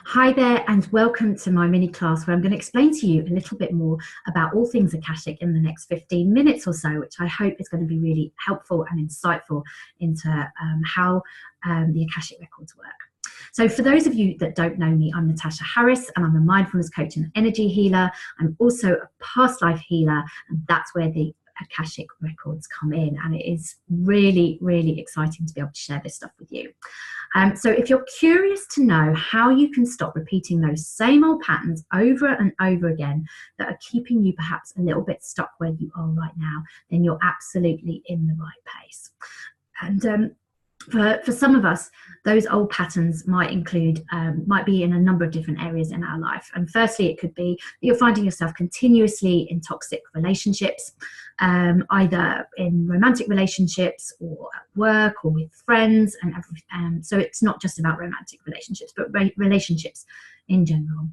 Hi there and welcome to my mini class where I'm going to explain to you a little bit more about all things Akashic in the next 15 minutes or so, which I hope is going to be really helpful and insightful into how the Akashic Records work. So for those of you that don't know me, I'm Natasha Harris and I'm a mindfulness coach and energy healer. I'm also a past life healer, and that's where the Akashic Records come in, and it is really, really exciting to be able to share this stuff with you. So if you're curious to know how you can stop repeating those same old patterns over and over again that are keeping you perhaps a little bit stuck where you are right now, then you're absolutely in the right place. And for some of us, those old patterns might be in a number of different areas in our life. And firstly, it could be that you're finding yourself continuously in toxic relationships, either in romantic relationships or at work or with friends and everything. So it's not just about romantic relationships, but relationships in general.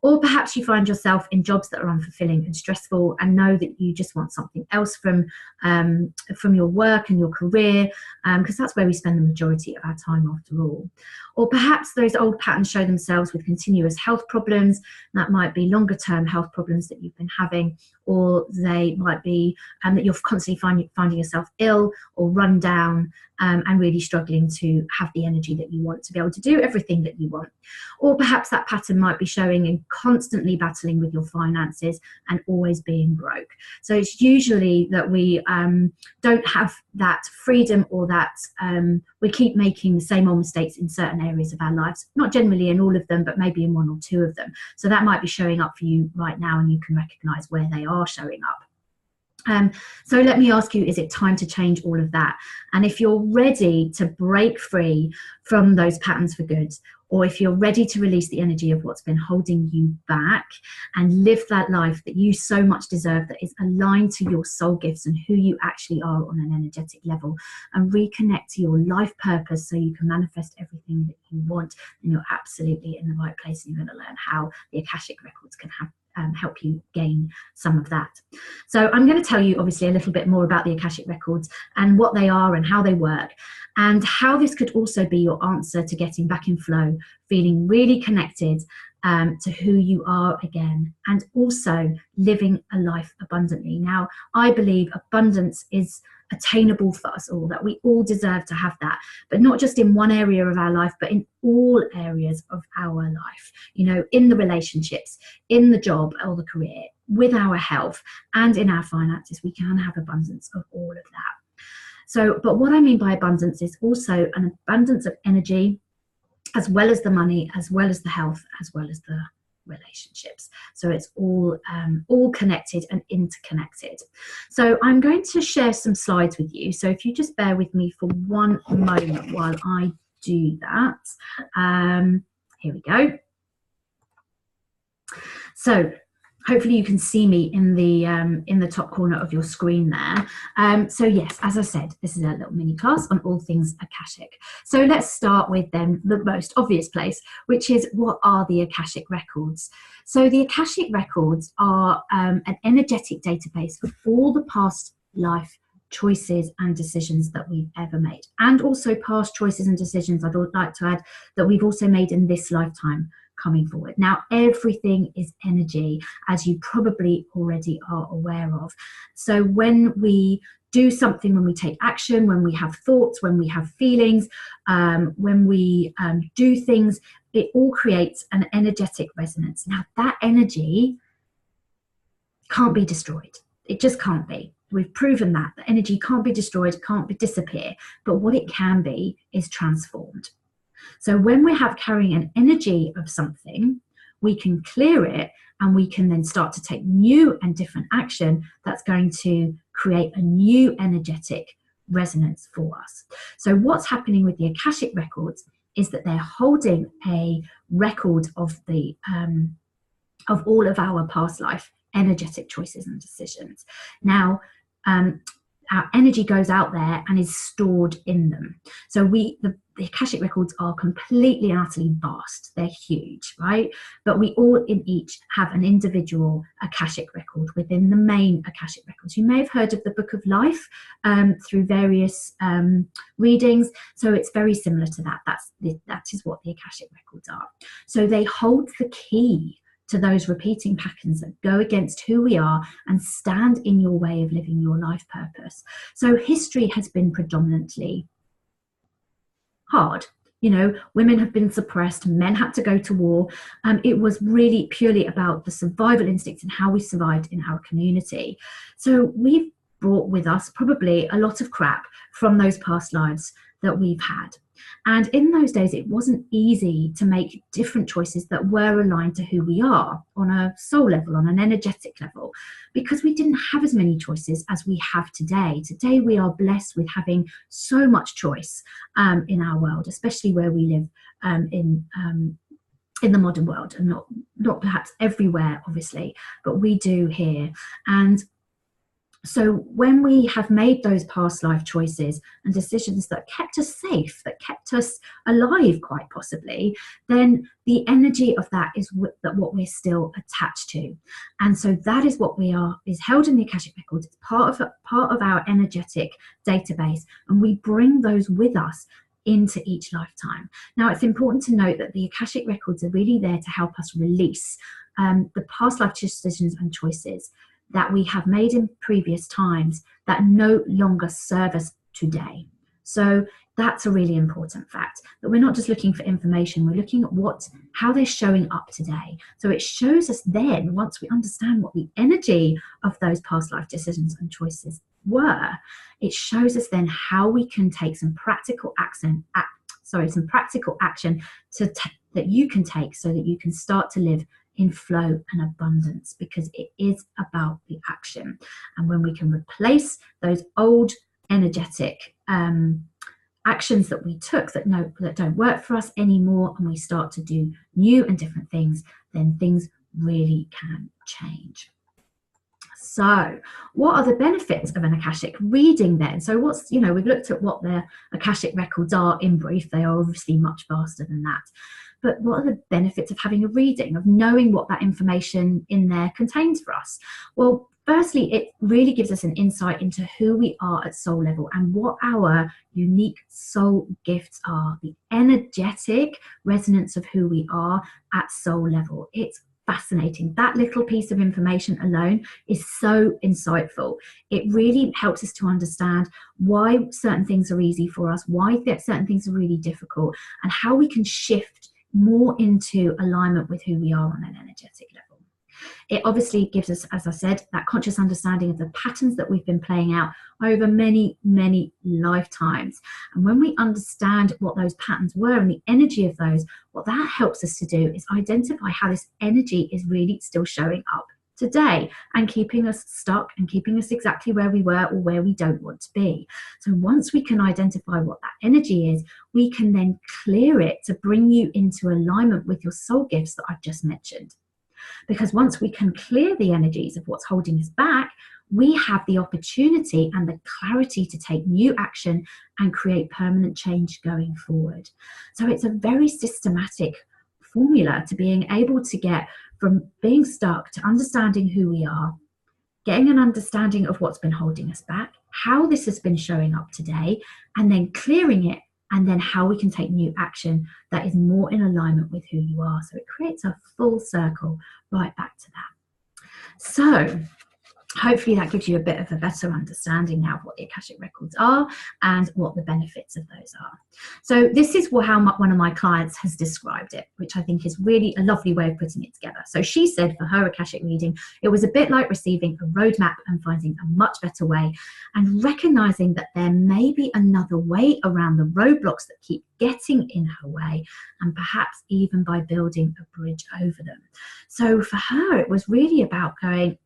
Or perhaps you find yourself in jobs that are unfulfilling and stressful and know that you just want something else from your work and your career, because that's where we spend the majority of our time after all. Or perhaps those old patterns show themselves with continuous health problems. That might be longer term health problems that you've been having, or they might be that you're constantly finding yourself ill or run down, and really struggling to have the energy that you want to be able to do everything that you want. Or perhaps that pattern might be showing in constantly battling with your finances and always being broke. So it's usually that we don't have that freedom, or that we keep making the same old mistakes in certain areas of our lives, not generally in all of them, but maybe in one or two of them. So that might be showing up for you right now, and you can recognize where they are showing up. So let me ask you, is it time to change all of that? And if you're ready to break free from those patterns for good, or if you're ready to release the energy of what's been holding you back and live that life that you so much deserve, that is aligned to your soul gifts and who you actually are on an energetic level, and reconnect to your life purpose so you can manifest everything that you want, then you're absolutely in the right place, and you're going to learn how the Akashic Records can help you gain some of that. So I'm going to tell you obviously a little bit more about the Akashic Records and what they are and how they work, and how this could also be your answer to getting back in flow, feeling really connected to who you are again, and also living a life abundantly. Now, I believe abundance is attainable for us all, that we all deserve to have that, but not just in one area of our life, but in all areas of our life, you know, in the relationships, in the job or the career, with our health, and in our finances. We can have abundance of all of that. So, but what I mean by abundance is also an abundance of energy, as well as the money, as well as the health, as well as the relationships. So it's all connected and interconnected. So I'm going to share some slides with you. So if you just bear with me for one moment while I do that. Here we go. So hopefully you can see me in the top corner of your screen there. So yes, as I said, this is a little mini class on all things Akashic. So let's start with then the most obvious place, which is, what are the Akashic Records? So the Akashic Records are an energetic database of all the past life choices and decisions that we've ever made, and also past choices and decisions, I'd like to add, that we've also made in this lifetime coming forward. Now, everything is energy, as you probably already are aware of. So when we do something, when we take action, when we have thoughts, when we have feelings, when we do things, it all creates an energetic resonance. Now, that energy can't be destroyed. It just can't be. We've proven that. The energy can't be destroyed, can't disappear. But what it can be is transformed. So when we have carrying an energy of something, we can clear it, and we can then start to take new and different action that's going to create a new energetic resonance for us. So what's happening with the Akashic Records is that they're holding a record of the of all of our past life energetic choices and decisions. Now, our energy goes out there and is stored in them. So the Akashic Records are completely and utterly vast. They're huge, right? But we all in each have an individual Akashic Record within the main Akashic Records. You may have heard of the Book of Life through various readings. So it's very similar to that. That is what the Akashic Records Records are. So they hold the key to those repeating patterns that go against who we are and stand in your way of living your life purpose. So history has been predominantly hard. You know, women have been suppressed, men had to go to war. It was really purely about the survival instincts and how we survived in our community. So we've brought with us probably a lot of crap from those past lives that we've had. And in those days, it wasn't easy to make different choices that were aligned to who we are on a soul level, on an energetic level, because we didn't have as many choices as we have today. Today, we are blessed with having so much choice in our world, especially where we live in the modern world, and not perhaps everywhere, obviously, but we do here. And so when we have made those past life choices and decisions that kept us safe, that kept us alive quite possibly, then the energy of that is what we're still attached to. And so that is what is held in the Akashic Records. It's part of our energetic database, and we bring those with us into each lifetime. Now, it's important to note that the Akashic Records are really there to help us release the past life decisions and choices that we have made in previous times that no longer serve us today. So that's a really important fact, that we're not just looking for information, we're looking at how they're showing up today. So it shows us then, once we understand what the energy of those past life decisions and choices were, it shows us then how we can take some practical action that you can take so that you can start to live in flow and abundance, because it is about the action. And when we can replace those old energetic actions that we took that don't work for us anymore, and we start to do new and different things, then things really can change. So what are the benefits of an Akashic reading then? So we've looked at what the Akashic Records are in brief. They are obviously much vaster than that. But what are the benefits of having a reading, of knowing what that information in there contains for us? Well, firstly, it really gives us an insight into who we are at soul level and what our unique soul gifts are, the energetic resonance of who we are at soul level. It's fascinating. That little piece of information alone is so insightful. It really helps us to understand why certain things are easy for us, why certain things are really difficult, and how we can shift more into alignment with who we are on an energetic level. It obviously gives us, as I said, that conscious understanding of the patterns that we've been playing out over many, many lifetimes. And when we understand what those patterns were and the energy of those, what that helps us to do is identify how this energy is really still showing up today and keeping us stuck and keeping us exactly where we were or where we don't want to be. So once we can identify what that energy is, we can then clear it to bring you into alignment with your soul gifts that I've just mentioned. Because once we can clear the energies of what's holding us back, we have the opportunity and the clarity to take new action and create permanent change going forward. So it's a very systematic formula to being able to get from being stuck to understanding who we are, getting an understanding of what's been holding us back, how this has been showing up today, and then clearing it, and then how we can take new action that is more in alignment with who you are. So it creates a full circle right back to that. So hopefully that gives you a bit of a better understanding now of what the Akashic Records are and what the benefits of those are. So this is how one of my clients has described it, which I think is really a lovely way of putting it together. So she said for her Akashic reading, it was a bit like receiving a roadmap and finding a much better way, and recognizing that there may be another way around the roadblocks that keep getting in her way, and perhaps even by building a bridge over them. So for her, it was really about going,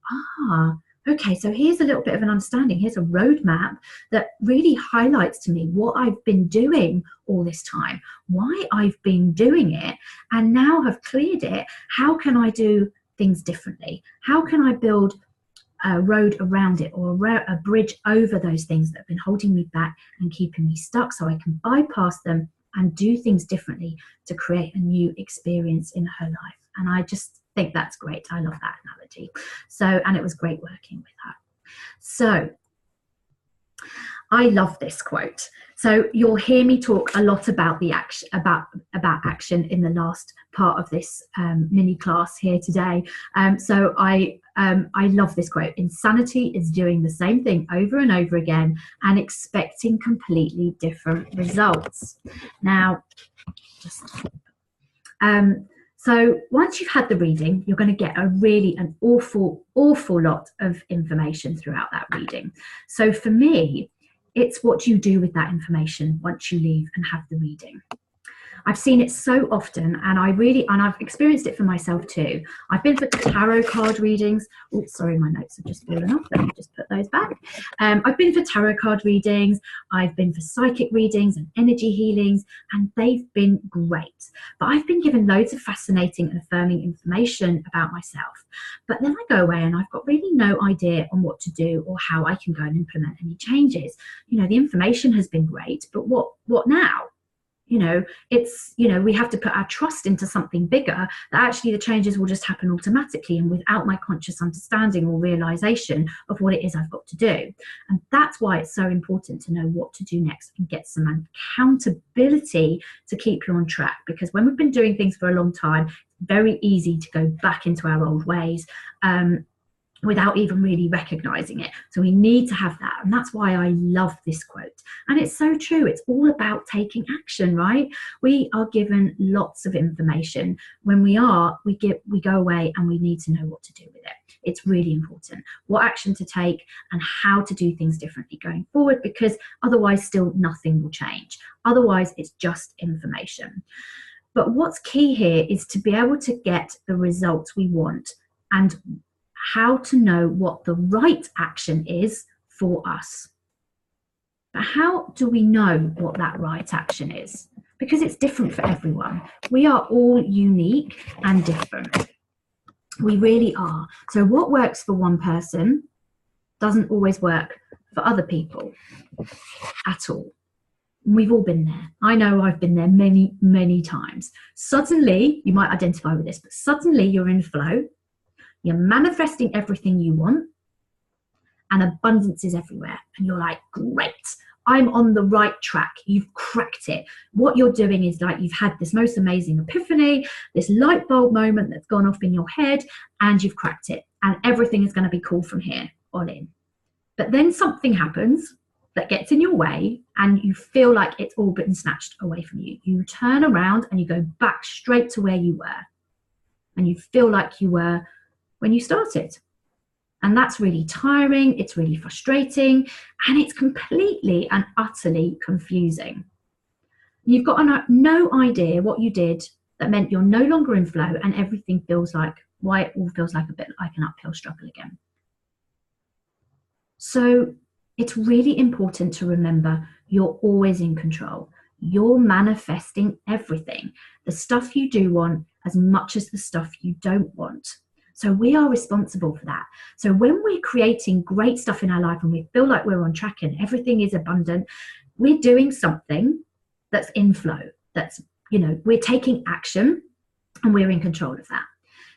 okay, so here's a little bit of an understanding. Here's a roadmap that really highlights to me what I've been doing all this time, why I've been doing it, and now have cleared it. How can I do things differently? How can I build a road around it, or a bridge over those things that have been holding me back and keeping me stuck, so I can bypass them and do things differently to create a new experience in her life? And I just think that's great. I love that analogy. So, and it was great working with her. So I love this quote. So you'll hear me talk a lot about the action, about action in the last part of this mini class here today. So I love this quote. Insanity is doing the same thing over and over again and expecting completely different results. Now, so once you've had the reading, you're going to get an awful lot of information throughout that reading. So for me, it's what you do with that information once you leave and have the reading. I've seen it so often, and I've experienced it for myself too. I've been for tarot card readings. Oh, sorry, my notes have just fallen off. Let me just put those back. I've been for tarot card readings. I've been for psychic readings and energy healings, and they've been great. But I've been given loads of fascinating and affirming information about myself. But then I go away and I've got really no idea on what to do or how I can go and implement any changes. You know, the information has been great, but what now? You know, it's, you know, we have to put our trust into something bigger, that actually the changes will just happen automatically and without my conscious understanding or realization of what it is I've got to do. And that's why it's so important to know what to do next and get some accountability to keep you on track. Because when we've been doing things for a long time, it's very easy to go back into our old ways. Without even really recognizing it. So we need to have that. And that's why I love this quote. And it's so true. It's all about taking action, right? We are given lots of information. When we go away and we need to know what to do with it. It's really important what action to take and how to do things differently going forward, because otherwise still nothing will change. Otherwise it's just information. But what's key here is to be able to get the results we want and how to know what the right action is for us. But how do we know what that right action is? Because it's different for everyone. We are all unique and different. We really are. So what works for one person doesn't always work for other people at all. We've all been there. I know I've been there many, many times. Suddenly, you might identify with this, but suddenly you're in flow. You're manifesting everything you want and abundance is everywhere. And you're like, great, I'm on the right track. You've cracked it. What you're doing is like you've had this most amazing epiphany, this light bulb moment that's gone off in your head, and you've cracked it. And everything is going to be cool from here on in. But then something happens that gets in your way and you feel like it's all been snatched away from you. You turn around and you go back straight to where you were. And you feel like you were when you started. And that's really tiring, it's really frustrating, and it's completely and utterly confusing. You've got no idea what you did that meant you're no longer in flow, and everything feels like, why it all feels like a bit like an uphill struggle again. So it's really important to remember you're always in control. You're manifesting everything, the stuff you do want as much as the stuff you don't want. So we are responsible for that. So when we're creating great stuff in our life and we feel like we're on track and everything is abundant, we're doing something that's in flow. That's, you know, we're taking action and we're in control of that.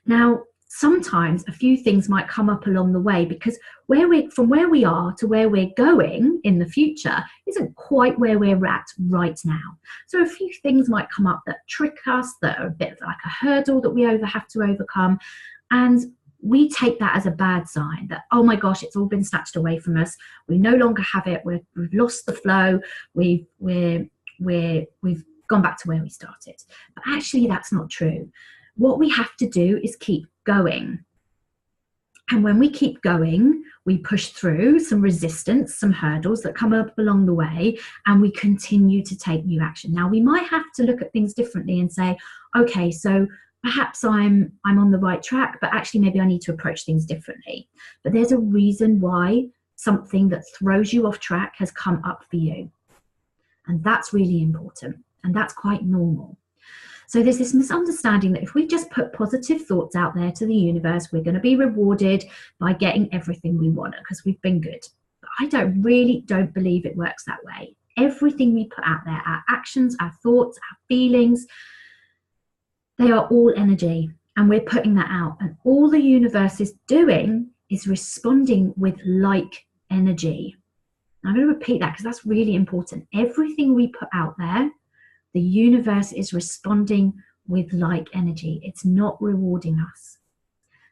Now, sometimes a few things might come up along the way because from where we are to where we're going in the future isn't quite where we're at right now. So a few things might come up that trick us, that are a bit like a hurdle that we have to overcome. And we take that as a bad sign that, oh my gosh, it's all been snatched away from us. We no longer have it. We've lost the flow. We've gone back to where we started. But actually, that's not true. What we have to do is keep going. And when we keep going, we push through some resistance, some hurdles that come up along the way, and we continue to take new action. Now, we might have to look at things differently and say, okay, so perhaps I'm on the right track, but actually maybe I need to approach things differently. But there's a reason why something that throws you off track has come up for you. And that's really important. And that's quite normal. So there's this misunderstanding that if we just put positive thoughts out there to the universe, we're going to be rewarded by getting everything we want because we've been good. But I really don't believe it works that way. Everything we put out there, our actions, our thoughts, our feelings, they are all energy, and we're putting that out. And all the universe is doing is responding with like energy. I'm going to repeat that because that's really important. Everything we put out there, the universe is responding with like energy. It's not rewarding us.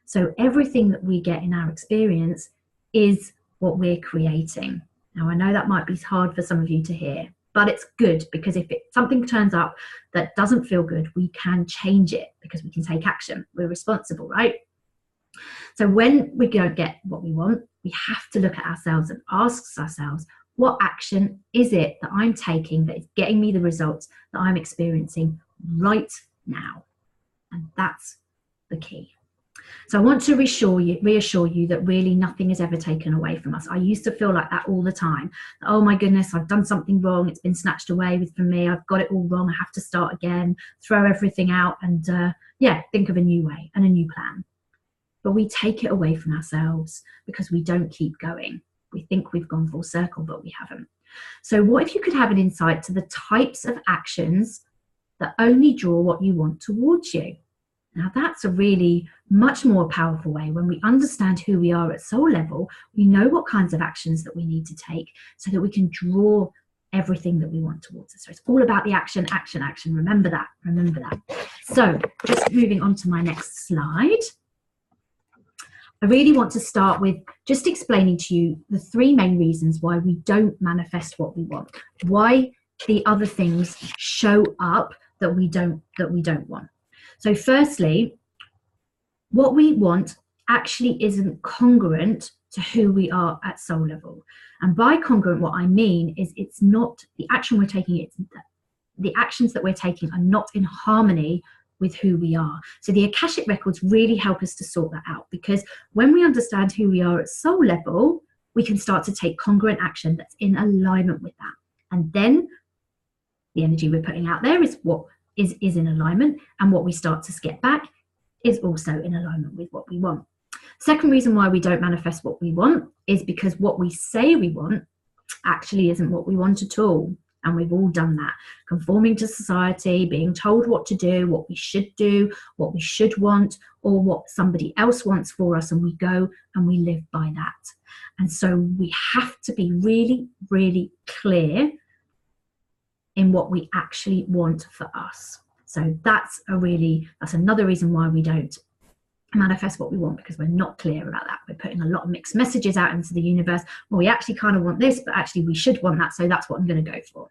So everything that we get in our experience is what we're creating. Now, I know that might be hard for some of you to hear, but it's good, because if something turns up that doesn't feel good, we can change it because we can take action. We're responsible, right? So when we don't get what we want, we have to look at ourselves and ask ourselves, what action is it that I'm taking that is getting me the results that I'm experiencing right now? And that's the key. So I want to reassure you that really nothing is ever taken away from us. I used to feel like that all the time. Oh my goodness, I've done something wrong. It's been snatched away from me. I've got it all wrong. I have to start again, throw everything out and think of a new way and a new plan. But we take it away from ourselves because we don't keep going. We think we've gone full circle, but we haven't. So what if you could have an insight to the types of actions that only draw what you want towards you? Now that's a really much more powerful way. When we understand who we are at soul level, we know what kinds of actions that we need to take so that we can draw everything that we want towards us. So it's all about the action, action, action. Remember that, remember that. So just moving on to my next slide. I really want to start with just explaining to you the three main reasons why we don't manifest what we want, why the other things show up that we don't want. So firstly, what we want actually isn't congruent to who we are at soul level. And by congruent, what I mean is it's not the action we're taking, the actions that we're taking are not in harmony with who we are. So the Akashic Records really help us to sort that out, because when we understand who we are at soul level, we can start to take congruent action that's in alignment with that. And then the energy we're putting out there is what is in alignment, and what we start to get back is also in alignment with what we want. Second reason why we don't manifest what we want is because what we say we want actually isn't what we want at all. And we've all done that, conforming to society, being told what to do, what we should want, or what somebody else wants for us, and we go and we live by that. And so we have to be really, really clear in what we actually want for us. So that's another reason why we don't manifest what we want, because we're not clear about that. We're putting a lot of mixed messages out into the universe. Well, we actually kind of want this, but actually we should want that, so that's what I'm going to go for.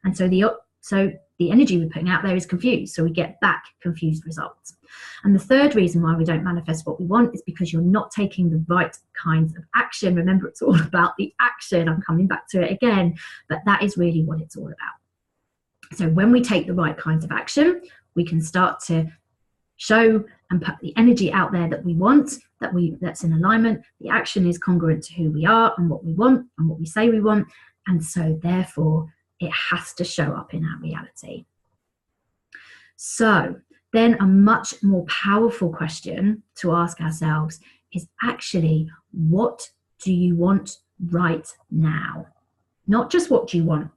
And so the energy we're putting out there is confused, so we get back confused results. And the third reason why we don't manifest what we want is because you're not taking the right kinds of action. Remember, it's all about the action. I'm coming back to it again, but that is really what it's all about. So when we take the right kinds of action, we can start to show and put the energy out there that we want, that's in alignment. The action is congruent to who we are and what we want and what we say we want. And so therefore it has to show up in our reality. So then a much more powerful question to ask ourselves is actually, what do you want right now? Not just what do you want,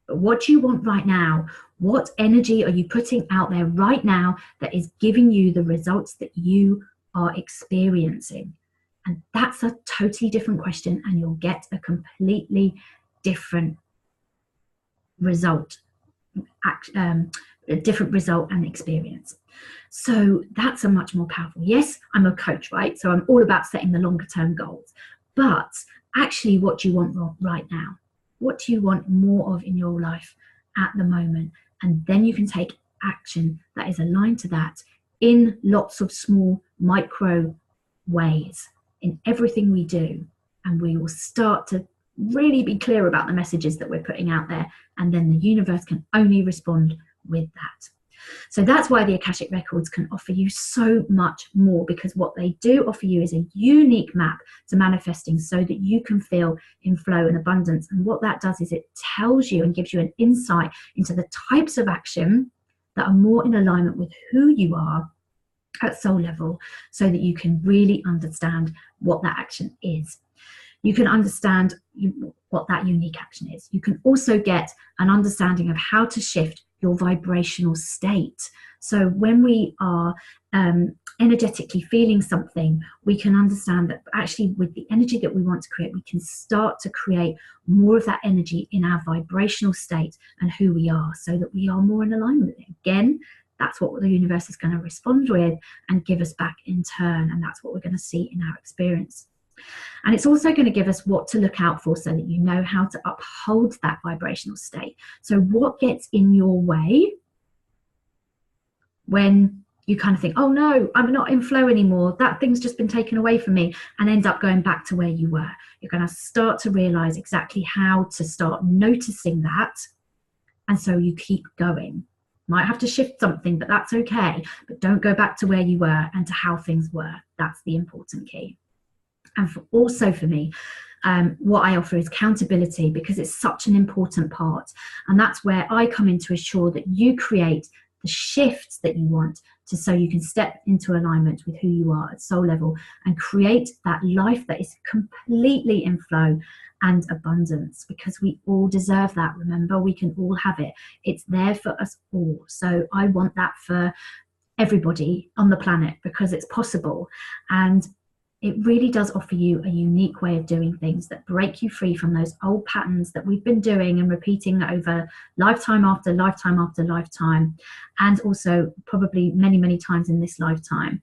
but what do you want right now? What energy are you putting out there right now that is giving you the results that you are experiencing? And that's a totally different question, and you'll get a completely different result, a different result and experience. So that's a much more powerful. Yes, I'm a coach, right? So I'm all about setting the longer term goals. But actually, what do you want right now? What do you want more of in your life at the moment? And then you can take action that is aligned to that in lots of small micro ways in everything we do. And we will start to really be clear about the messages that we're putting out there. And then the universe can only respond with that. So that's why the Akashic Records can offer you so much more, because what they do offer you is a unique map to manifesting so that you can feel in flow and abundance. And what that does is it tells you and gives you an insight into the types of action that are more in alignment with who you are at soul level, so that you can really understand what that action is. You can understand what that unique action is. You can also get an understanding of how to shift your vibrational state. So when we are energetically feeling something, we can understand that actually with the energy that we want to create, we can start to create more of that energy in our vibrational state and who we are, so that we are more in alignment. Again, that's what the universe is going to respond with and give us back in turn, and that's what we're going to see in our experience. And it's also going to give us what to look out for, so that you know how to uphold that vibrational state. So what gets in your way when you kind of think, oh no, I'm not in flow anymore, that thing's just been taken away from me, and end up going back to where you were. You're going to start to realize exactly how to start noticing that, and so you keep going. Might have to shift something, but that's okay. But don't go back to where you were and to how things were. That's the important key. And also for me, what I offer is accountability, because it's such an important part. And that's where I come in to ensure that you create the shifts that you want, so you can step into alignment with who you are at soul level and create that life that is completely in flow and abundance, because we all deserve that. Remember, we can all have it. It's there for us all. So I want that for everybody on the planet, because it's possible. And it really does offer you a unique way of doing things that break you free from those old patterns that we've been doing and repeating over lifetime after lifetime after lifetime, and also probably many, many times in this lifetime.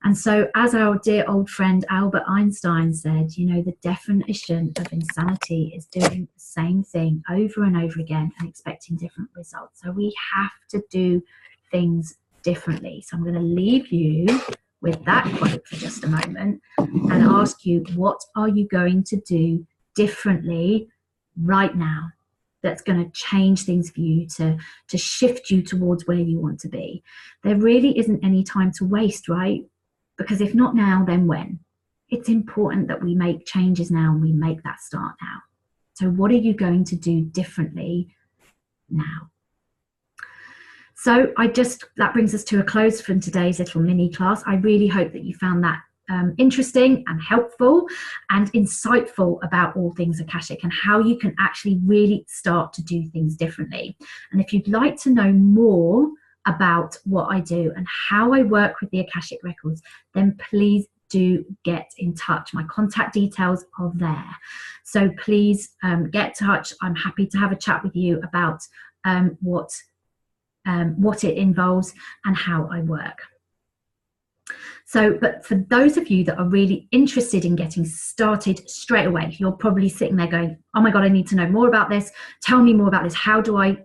And so, as our dear old friend Albert Einstein said, you know, the definition of insanity is doing the same thing over and over again and expecting different results. So we have to do things differently. So I'm going to leave you with that quote for just a moment and ask you, what are you going to do differently right now that's going to change things for you, to shift you towards where you want to be? There really isn't any time to waste, right? Because if not now, then when? It's important that we make changes now, and we make that start now. So what are you going to do differently now? So that brings us to a close from today's little mini class. I really hope that you found that interesting and helpful and insightful about all things Akashic, and how you can actually really start to do things differently. And if you'd like to know more about what I do and how I work with the Akashic Records, then please do get in touch. My contact details are there. So please get in touch. I'm happy to have a chat with you about what it involves and how I work. So, but for those of you that are really interested in getting started straight away, you're probably sitting there going, oh my God, I need to know more about this. Tell me more about this. How do I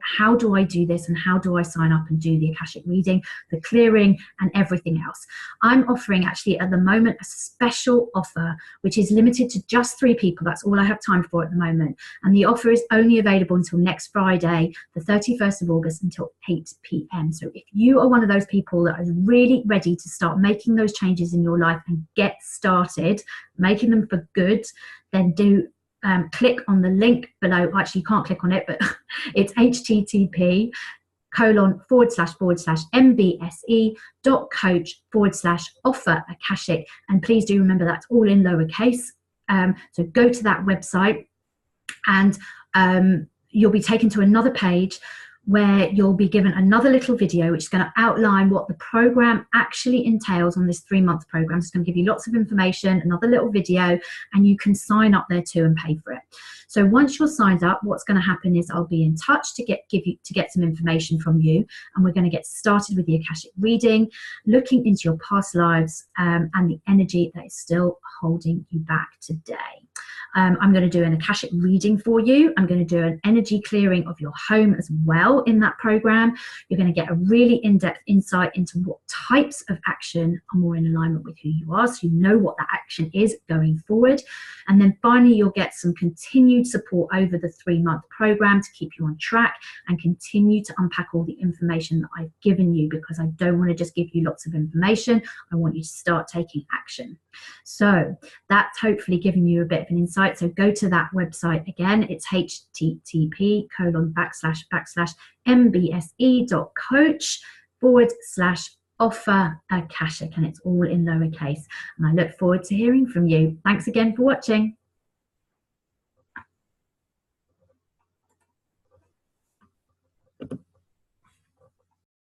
do this? And how do I sign up and do the Akashic reading, the clearing, and everything else? I'm offering actually at the moment a special offer, which is limited to just 3 people. That's all I have time for at the moment. And the offer is only available until next Friday, the 31st of August, until 8 p.m. So if you are one of those people that is really ready to start making those changes in your life and get started making them for good, then do click on the link below. Actually, you can't click on it, but it's http://mbse.coach/offer Akashic. And please do remember that's all in lowercase. So go to that website and you'll be taken to another page where you'll be given another little video which is going to outline what the program actually entails on this 3-month program. It's going to give you lots of information, another little video, and you can sign up there too and pay for it. So once you're signed up, what's going to happen is I'll be in touch to get some information from you, and we're going to get started with the Akashic reading, looking into your past lives and the energy that is still holding you back today. I'm going to do an Akashic reading for you. I'm going to do an energy clearing of your home as well in that program. You're going to get a really in-depth insight into what types of action are more in alignment with who you are, so you know what that action is going forward. And then finally, you'll get some continued support over the 3-month program to keep you on track and continue to unpack all the information that I've given you, because I don't want to just give you lots of information. I want you to start taking action. So that's hopefully given you a bit of an insight. So go to that website again. It's http://mbse.coach/offer Akashic, and it's all in lowercase. And I look forward to hearing from you. Thanks again for watching.